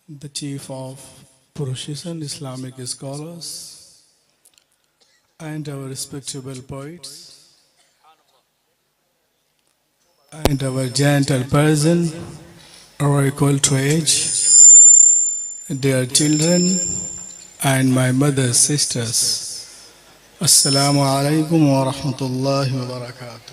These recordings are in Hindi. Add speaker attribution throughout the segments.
Speaker 1: the chief of Purushishan Islamic scholars, and our respectable poets, and our gentle person, our equal to age, dear children, and my mother's sisters. Assalamu alaikum wa rahmatullahi wa barakatuh.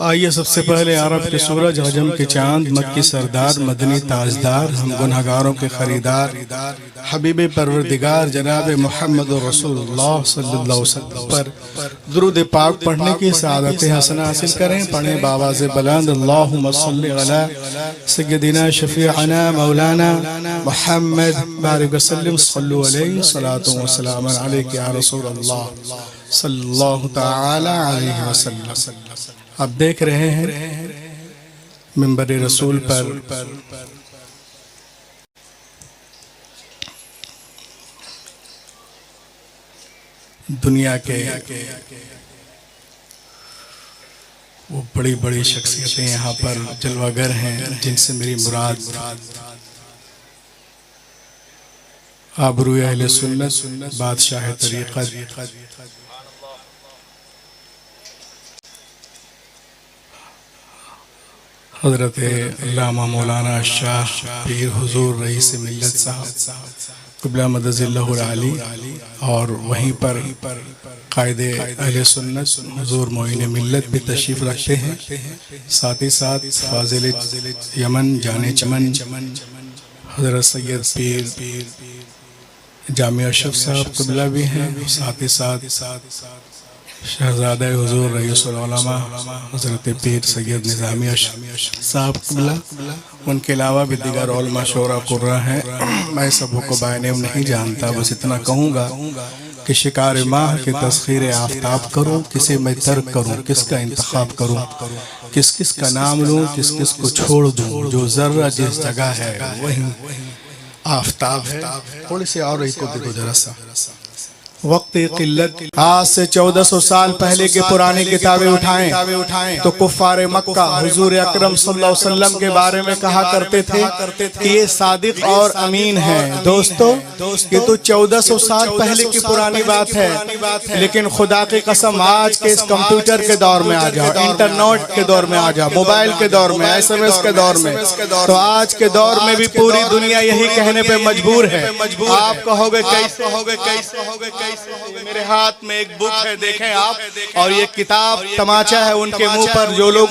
Speaker 1: आइए सबसे पहले अरब के सूरज, हजम के चांद, मक्की सरदार, मदनी ताजदार, हम गुनहगारों के खरीदार, हबीब परवरदिगार जनाब मोहम्मद रसूलुल्लाह सल्लल्लाहु अलैहि वसल्लम पर दुरूद पाक पढ़ने की सआदत हसना हासिल करें. पढ़ें बावाज़ बुलंद अल्लाहुम्मा सल्लि अला सय्यदिना शफीअना मौलाना मुहम्मद बारिक वसल्लम सल्लु अलैहि सलातु व सलाम अलैका या रसूलल्लाह सल्लल्लाहु तआला अलैहि वसल्लम. आप देख रहे हैं मिंबर रसूल पर दुनिया के वो बड़ी बड़ी शख्सियतें यहाँ पर जलवागर हैं, जिनसे मेरी मुराद आबरूए अहले सुन्नत, बादशाह तरीक़त, हज़रत अल्लामा मौलाना शाह पीर हुजूर रईस मिल्लत साहब क़िबला मदज़िल्लहुल आली और वहीं पर कायदे अहले सुन्नत हुजूर मोइन मिल्लत भी तशरीफ़ रखते हैं. साथ ही साथ फाज़िल यमन जाने चमन हज़रत सैयद पीर जामिया अशरफ साहब क़िबला भी हैं. साथ ही साथ शहज़ादा हुज़ूर रईसुल उलमा हज़रत पीर सैयद निज़ामी अशरफ साहब क़िबला, उनके अलावा भी दीगर उलमा शोरा कुर्रा हैं. मैं सबों को बायनेम नहीं जानता, बस इतना कहूँगा कि शिकार माह के तस्खीर आफ्ताब करूँ, किसे मैं तर्क करूँ, किसका इंतखाब करूँ, किस किस का नाम लूँ, किस किस को छोड़ दूँ. जो ज़र्रा जिस जगह है वही आफ्ताब है. थोड़ी सी और को देखो जरा सा. वक्त किल्लत, आज से 1400 साल पहले के पुरानी किताबें उठाएं तो कुफ्फार मक्का हुजूर अकरम सल्लल्लाहु अलैहि वसल्लम के बारे में कहा करते थे कि ये सादिक और अमीन हैं. दोस्तों, ये तो 1400 साल पहले की पुरानी बात है, लेकिन खुदा की कसम आज के इस कंप्यूटर के दौर में आ जाओ, इंटरनेट के दौर में आ जाओ, मोबाइल के दौर में, SMS के दौर में, तो आज के दौर में भी पूरी दुनिया यही कहने पे मजबूर है. आप कहोगे कैसे? मेरे हाथ में एक बुक है, देखें आप, और ये किताब तमाचा है उनके मुंह पर जो लोग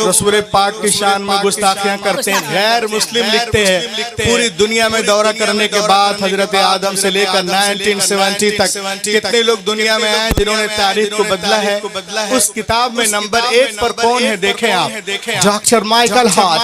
Speaker 1: रसूल पाक की शान में गुस्ताखियां करते हैं. गैर मुस्लिम लिखते हैं पूरी दुनिया में दौरा करने के बाद हजरत आदम से लेकर 1970 तक कितने लोग दुनिया में आए जिन्होंने तारीख को बदला है. उस किताब में नंबर 1 पर कौन है देखें आप, doctor Michael Hart,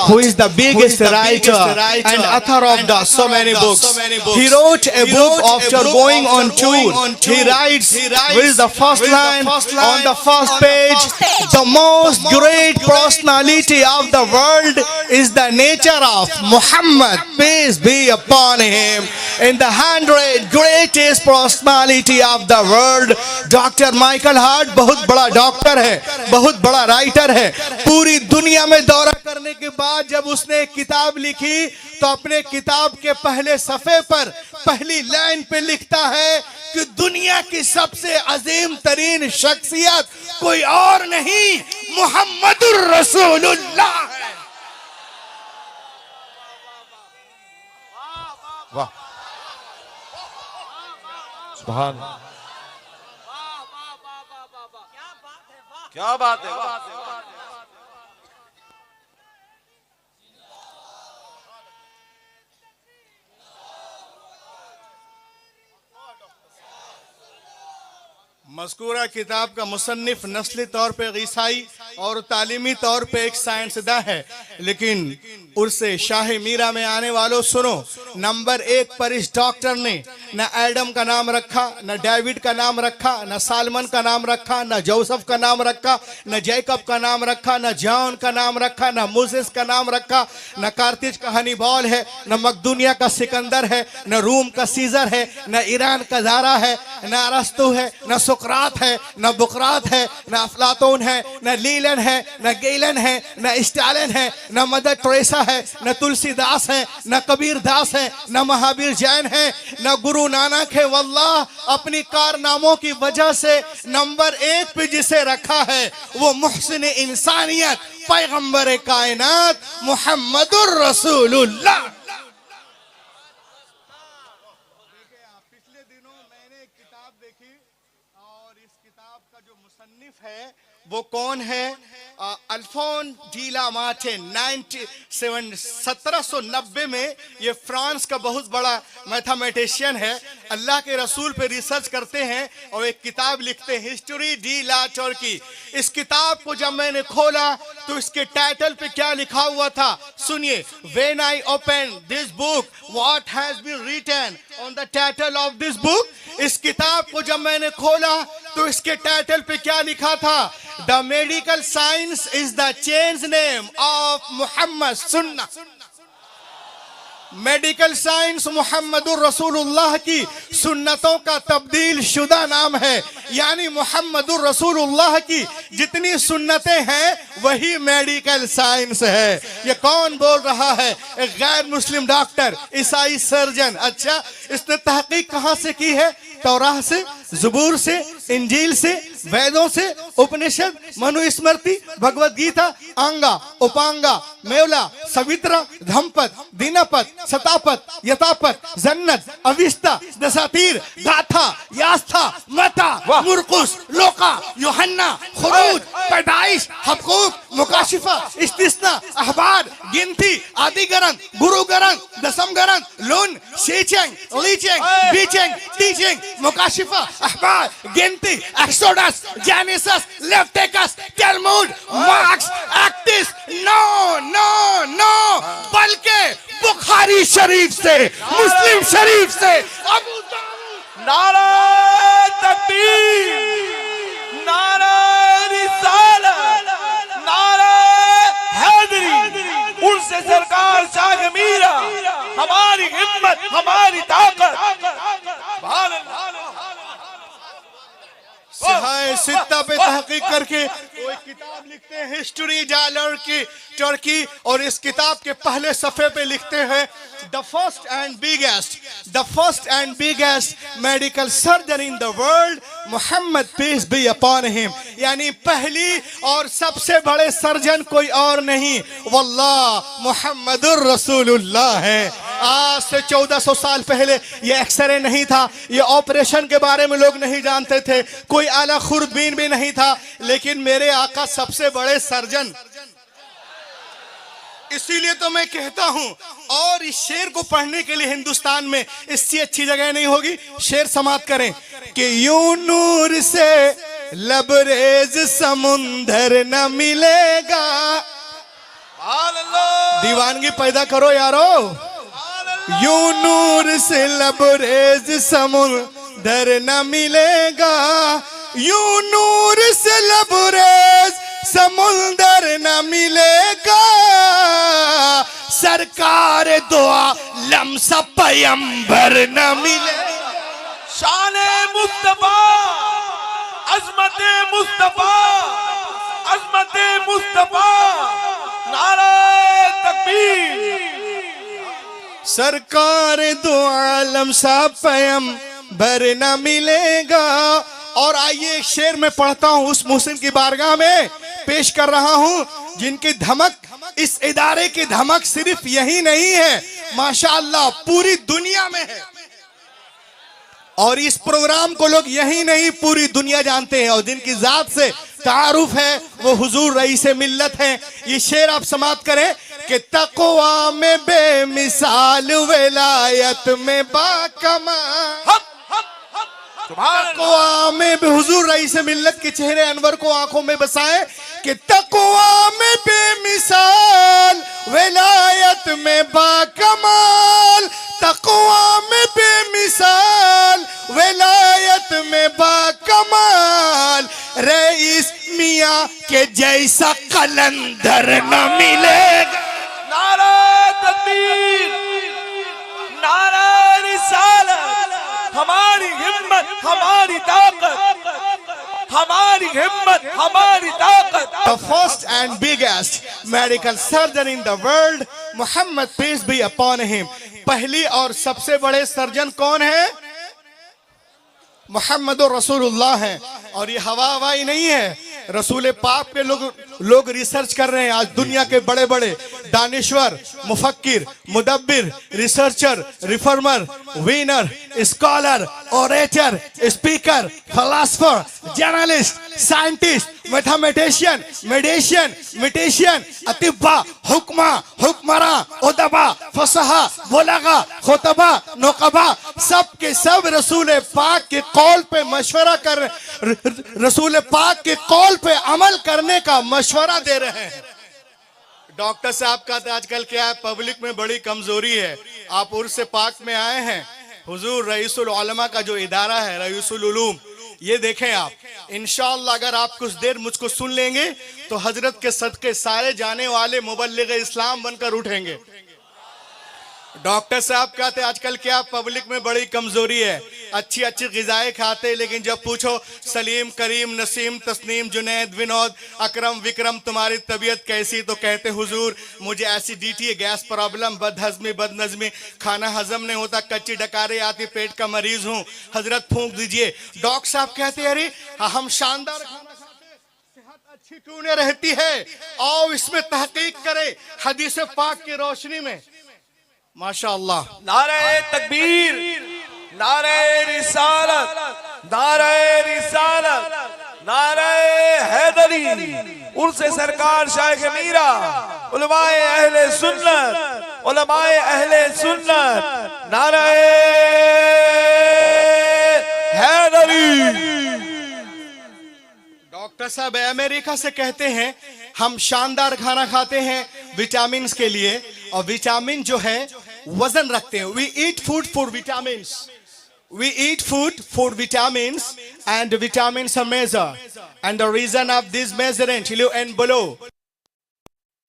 Speaker 1: who is the biggest writer and author of the so many books. He wrote a book after going on tour. He writes with the first line on the first page, the most great personality of the world is the nature of Muhammad, peace be upon him. in the 100 greatest personality of the world, doctor Michael Hart बहुत बड़ा डॉक्टर है, बहुत बड़ा राइटर है। पूरी दुनिया में दौरा करने के बाद जब उसने एक किताब लिखी तो अपने किताब के पहले सफे पर पहली लाइन पे लिखता है कि दुनिया की सबसे अजीम तरीन शख्सियत कोई और नहीं, मुहम्मदुर रसूलुल्लाह है।
Speaker 2: वाह, सुभान, क्या बात है, वाह।
Speaker 1: मज़कूरा किताब का मुसन्निफ नस्ली तौर पे ईसाई और तालीमी तौर पे एक साइंसदान है, लेकिन उर्से शाह मीरा में आने वालों सुनो, नंबर 1 पर इस डॉक्टर ने न एडम का नाम रखा, न डेविड का नाम रखा, न सालमन का नाम रखा, न जोसेफ का नाम रखा, न जैकब का नाम रखा, न जॉन का नाम रखा, न मोसेस का नाम रखा, न कार्तिज का हनीबॉल है, न मकदूनिया का सिकंदर है, न रूम का सीजर है, न ईरान का ज़ारा है, न अरस्तु है, न सुकरात है, न बुकरात है, न अफलातून है, न लीलन है, न गेलन है, न स्टालिन है, न मदर टेरेसा है, न तुलसीदास है, न कबीर दास है, न महावीर जैन है, न गुरु नानक है। वल्लाह अपनी कारनामों की वजह से नंबर 1 पे जिसे रखा है वो मुहसिन इंसानियत पैगंबर कायनात मुहम्मदुर रसूलुल्लाह। पिछले दिनों मैंने एक किताब देखी और इस किताब का जो मुसन्निफ है वो कौन है? अल्फोन डी ला मार्टिन। 1790 में ये फ्रांस का बहुत बड़ा मैथमेटिशियन है, अल्लाह के रसूल पे रिसर्च करते हैं और एक किताब लिखते हैं, हिस्ट्री डी ला टर्की। इस किताब को जब मैंने खोला तो इसके टाइटल पे क्या लिखा हुआ था सुनिए, when I open this book what has been written on the title of this book. इस किताब को जब मैंने खोला तो इसके टाइटल पे क्या लिखा था? The medical science is the change name of Muhammad सुन्ना। मेडिकल साइंस मुहम्मदुर रसूलुल्लाह की सुन्नतों का तब्दील शुदा नाम है, यानी मुहम्मदुर रसूलुल्लाह की जितनी सुन्नतें हैं वही मेडिकल साइंस है। ये कौन बोल रहा है? एक गैर मुस्लिम डॉक्टर, ईसाई सर्जन। अच्छा, इसने तहकीक कहां से की है? तौराह से, ज़बूर से, इंजील से, वेदों से, उपनिषद, मनुस्मृति, भगवत गीता, अंगा, उपांगा, मेवला, सवित्रा, धम्पत, दिनपत, सतापत, यतापत, जन्नत, अविस्ता, दसातीर, गाथा, यास्था, मता, मुरकुस, लोका, यूहन्ना, खुरूज, पैदाइश, हक़ूक़, मुकाशिफा, इस्तिस्ना, अहबार, गिनती, आदि गरंग, गुरु गरंग, दसम गरंग, लून, शीचेंग, लीचेंग, बीचेंग, टीचेंग, मुकाशिफा, अहबार, गिनती, Exodus, Genesis, Leviticus, Talmud, Marks, Acts, no, बल्कि बुखारी शरीफ से, मुस्लिम शरीफ से, अबू दाऊद।
Speaker 2: नारा तकबीर, नारा रिसालत, नारा हैदरी, उनसे सरकार शाह मीरा, हमारी हिम्मत, हमारी ताकत।
Speaker 1: सित्ता पे तहकीक करके वो एक किताब लिखते हैं, हिस्ट्री डालर की टर्की, और इस किताब के पहले सफे पे लिखते हैं the first and biggest medical surgeon in the world Muhammad peace be upon him, यानी पहली और सबसे बड़े सर्जन कोई और नहीं, वल्लाह मुहम्मदुर रसूलुल्लाह है। आज से 1400 साल पहले ये एक्सरे नहीं था, ये ऑपरेशन के बारे में लोग नहीं जानते थे, कोई आला खुर्दबीन भी नहीं था, लेकिन मेरे आका सबसे बड़े सर्जन। इसीलिए तो मैं कहता हूं, और इस शेर को पढ़ने के लिए हिंदुस्तान में इससे अच्छी जगह नहीं होगी। शेर समाप्त करें कि यूं नूर से लबरेज समुंदर न मिलेगा। दीवानगी पैदा करो यारो। यूं नूर से लबरेज समुंदर न मिलेगा, यूं नूर से लबरेज समुंदर न मिलेगा,
Speaker 3: सरकार दो आलम सा पैगंबर न मिले।
Speaker 2: शान मुस्तफा, अजमत मुस्तफा, अजमत मुस्तफा, नारे तकबीर।
Speaker 3: सरकार दो आलम सा पैगंबर न मिलेगा। और आइए एक शेर में पढ़ता हूं, उस मुहसिन की बारगाह में पेश कर रहा हूं जिनकी धमक, इस इदारे की धमक सिर्फ यही नहीं है, माशाअल्लाह पूरी दुनिया में है। और इस प्रोग्राम को लोग यही नहीं पूरी दुनिया जानते हैं, और जिनकी जात से तारुफ है वो हुजूर रईस मिल्लत हैं। ये शेर आप समाप्त करें कि तक़वा में बेमिसाल, विलायत में बाकमाल। तक़वा में हुजूर रईस मिल्लत के चेहरे अनवर को आंखों में बसाए कि तक़वा में बेमिसाल, विलायत में बाकमाल। तक़वा में बेमिसाल, विलायत में बाकमाल। रईस मियां के जैसा कलंदर न मिलेगा।
Speaker 2: नारे तकबीर, नारे रिसालत, हमारी हिम्मत हमारी ताकत, हमारी हिम्मत हमारी ताकत।
Speaker 3: The first and biggest medical surgeon in the world, Muhammad peace be upon him। पहली और सबसे बड़े सर्जन कौन है? मोहम्मद रसूलुल्लाह है। और ये हवा हवाई नहीं है, रसूल पाक पे लोग रिसर्च कर रहे हैं। आज दुनिया के बड़े बड़े दानिश्वर, मुफक्किर, मुदब्बिर, researcher, reformer, winner, scholar, orator, speaker, philosopher, journalist, scientist, mathematician, मेडिशियन, अतिब्बा, हुक्मा, हुक्मरा, उदबा, फसहा, बुलगा, खुतबा, नुकबा, सब के सब रसूल पाक के कौल पे मशवरा कर, रसूल पाक के कौल पे अमल करने का मशवरा दे रहे हैं। डॉक्टर साहब का आजकल क्या है, पब्लिक में बड़ी कमजोरी है। आप उर्स पाक में आए हैं, हुजूर रईसुल उलमा का जो इदारा है, रईसुल उलूम, ये देखें आप, इंशाअल्लाह अगर आप कुछ देर मुझको सुन लेंगे तो हजरत के सदके सारे जाने वाले मुबल्लिग इस्लाम बनकर उठेंगे। डॉक्टर साहब कहते आजकल क्या पब्लिक में बड़ी कमजोरी है, अच्छी अच्छी ग़िज़ाएं खाते, लेकिन जब पूछो सलीम, करीम, नसीम, तस्नीम, जुनैद, विनोद, अकरम, विक्रम तुम्हारी तबीयत कैसी, तो कहते हुजूर मुझे एसिडिटी, गैस प्रॉब्लम, बदहजमी, बदनजमी, खाना हजम नहीं होता, कच्ची डकारे आती, पेट का मरीज हूँ, हजरत फूंक दीजिए। डॉक्टर साहब कहते अरे हम शानदार खाना खाते, सेहत अच्छी क्यों नहीं रहती है, आओ इसमें तहकीक करें हदीस पाक की रोशनी में। माशाअल्लाह।
Speaker 2: नारे तकबीर, नारे रिसालत, नारे रिसालत, नारे हैदरी, उर्से सरकार शाइख मीरा, उलमाए अहले सुन्नत, उलमाए अहले सुन्नत, नारे हैदरी।
Speaker 3: डॉक्टर साहब अमेरिका से कहते हैं हम शानदार खाना खाते हैं विटामिन के लिए, और विटामिन जो है वजन रखते हैं। We eat food for vitamin, we eat food for vitamins, and vitamins are measured, and the reason of this measurement and below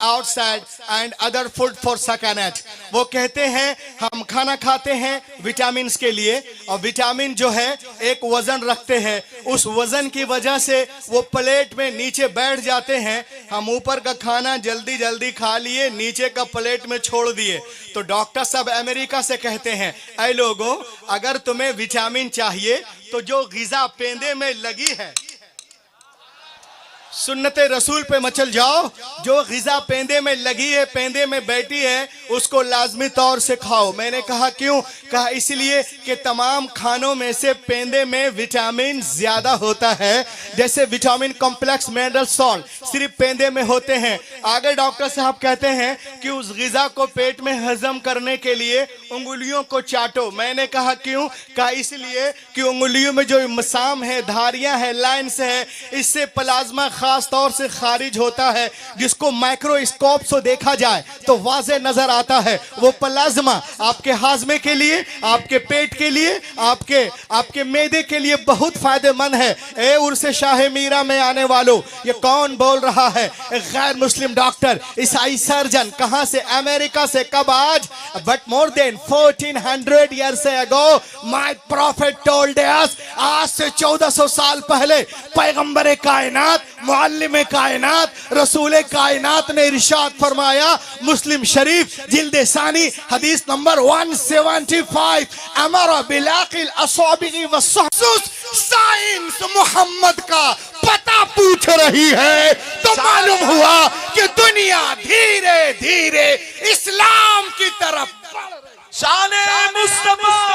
Speaker 3: outside and other food for sakanat। वो कहते हैं हम खाना खाते हैं विटामिन के लिए, और विटामिन जो है एक वजन रखते हैं, उस वजन की वजह से वो प्लेट में नीचे बैठ जाते हैं। हम ऊपर का खाना जल्दी जल्दी खा लिए, नीचे का प्लेट में छोड़ दिए। तो डॉक्टर साहब अमेरिका से कहते हैं ऐ लोगों, अगर तुम्हें विटामिन चाहिए तो जो ग़िज़ा पेंदे में लगी है, सुन्नते रसूल पे मचल जाओ, जो ग़िज़ा पेंदे में लगी है, पेंदे में बैठी है, उसको लाजमी तौर से खाओ। मैंने कहा क्यों? कहा इसलिए कि तमाम खानों में से पेंदे में विटामिन ज्यादा होता है। जैसे विटामिन कॉम्प्लेक्स, मिनरल, सॉल्ट सिर्फ पेंदे में होते हैं। आगे डॉक्टर साहब कहते हैं कि उस ग़िज़ा को पेट में हजम करने के लिए उंगलियों को चाटो। मैंने कहा क्यों? कहा इसलिए कि उंगलियों में जो मसाम है, धारियां है, लाइन्स है, इससे प्लाज्मा खास तौर से खारिज होता है, जिसको माइक्रोस्कोप से देखा जाए तो वाज़े नजर आता है। वो प्लाज्मा आपके हाजमे के लिए, आपके पेट के लिए, आपके मैदे के लिए बहुत फायदेमंद है। ए उर्स शाह मीरा में आने वालों, ये कौन बोल रहा है? एक गैर मुस्लिम डॉक्टर, ईसाई सर्जन, कहां से? अमेरिका से। कब? आज। But more than 1400 years ago my prophet told us, आज से 1400 साल पहले पैगंबर कायनात, मुअल्लिम कायनात, रसूल कायनात ने इरशाद फरमाया, मुस्लिम शरीफ जिल्द सानी हदीस नंबर 175, अमरा बिलाकिल असवाबिगी वस्सुस। साइंस मोहम्मद का पता पूछ रही है तो मालूम हुआ कि दुनिया धीरे धीरे इस्लाम की तरफ
Speaker 2: शान मुस्तफा